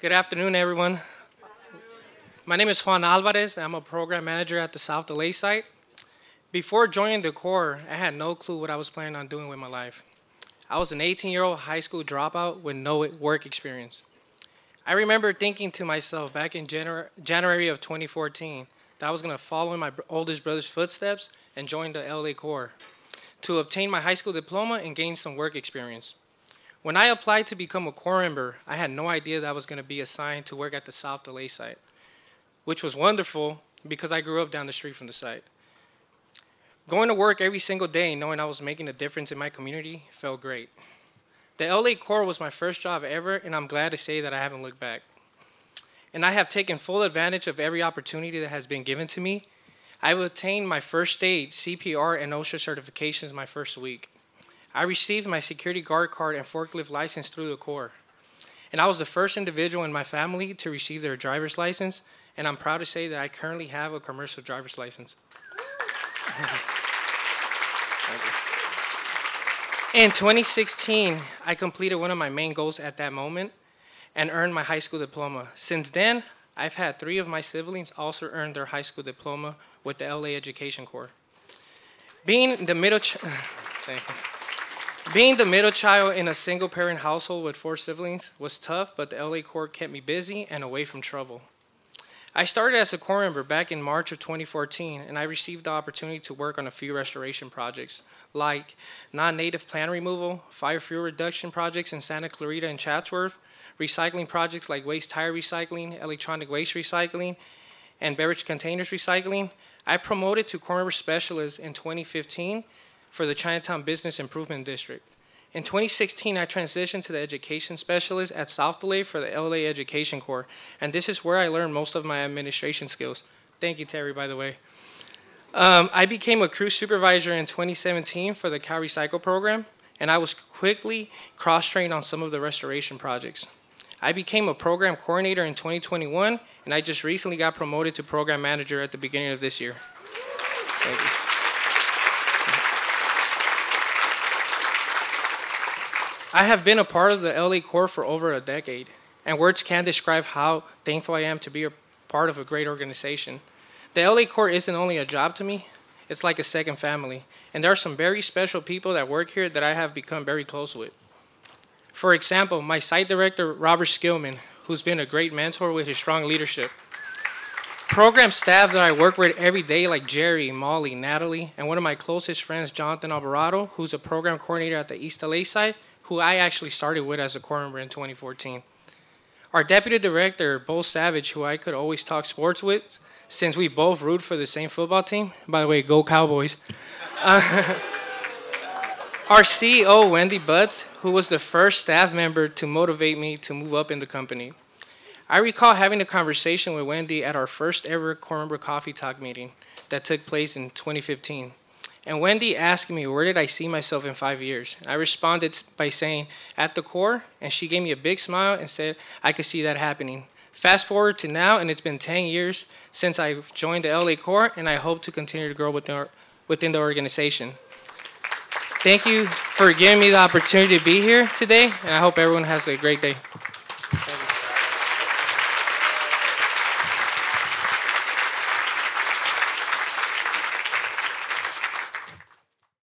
Good afternoon, everyone. My name is Juan Alvarez. I'm a program manager at the South LA site. Before joining the Corps, I had no clue what I was planning on doing with my life. I was an 18-year-old high school dropout with no work experience. I remember thinking to myself back in January of 2014 that I was going to follow in my oldest brother's footsteps and join the LA Corps to obtain my high school diploma and gain some work experience. When I applied to become a Corps member, I had no idea that I was going to be assigned to work at the South LA site, which was wonderful because I grew up down the street from the site. Going to work every single day knowing I was making a difference in my community felt great. The LA Corps was my first job ever, and I'm glad to say that I haven't looked back. And I have taken full advantage of every opportunity that has been given to me. I've obtained my first aid, CPR, and OSHA certifications my first week. I received my security guard card and forklift license through the Corps. And I was the first individual in my family to receive their driver's license, and I'm proud to say that I currently have a commercial driver's license. In 2016, I completed one of my main goals at that moment and earned my high school diploma. Since then, I've had 3 of my siblings also earn their high school diploma with the LA Education Corps. Being the middle child in a single-parent household with 4 siblings was tough, but the LA Corps kept me busy and away from trouble. I started as a Corps member back in March of 2014, and I received the opportunity to work on a few restoration projects, like non-native plant removal, fire fuel reduction projects in Santa Clarita and Chatsworth, recycling projects like waste tire recycling, electronic waste recycling, and beverage containers recycling. I promoted to Corps member specialist in 2015 for the Chinatown Business Improvement District. In 2016, I transitioned to the education specialist at South LA for the LA Education Corps, and this is where I learned most of my administration skills. Thank you, Terry, by the way. I became a crew supervisor in 2017 for the Cal Recycle program, and I was quickly cross-trained on some of the restoration projects. I became a program coordinator in 2021, and I just recently got promoted to program manager at the beginning of this year. Thank you. I have been a part of the LA Corps for over a decade, and words can't describe how thankful I am to be a part of a great organization. The LA Corps isn't only a job to me, it's like a second family, and there are some very special people that work here that I have become very close with. For example, my site director, Robert Skillman, who's been a great mentor with his strong leadership. Program staff that I work with every day like Jerry, Molly, Natalie, and one of my closest friends, Jonathan Alvarado, who's a program coordinator at the East LA site, who I actually started with as a Corps member in 2014. Our deputy director, Bo Savage, who I could always talk sports with, since we both root for the same football team. By the way, go Cowboys. Our CEO, Wendy Butts, who was the first staff member to motivate me to move up in the company. I recall having a conversation with Wendy at our first ever Corps member coffee talk meeting that took place in 2015. And Wendy asked me, where did I see myself in 5 years? I responded by saying, at the Corps, and she gave me a big smile and said, I could see that happening. Fast forward to now, and it's been 10 years since I joined the LA Corps, and I hope to continue to grow within the organization. Thank you for giving me the opportunity to be here today, and I hope everyone has a great day.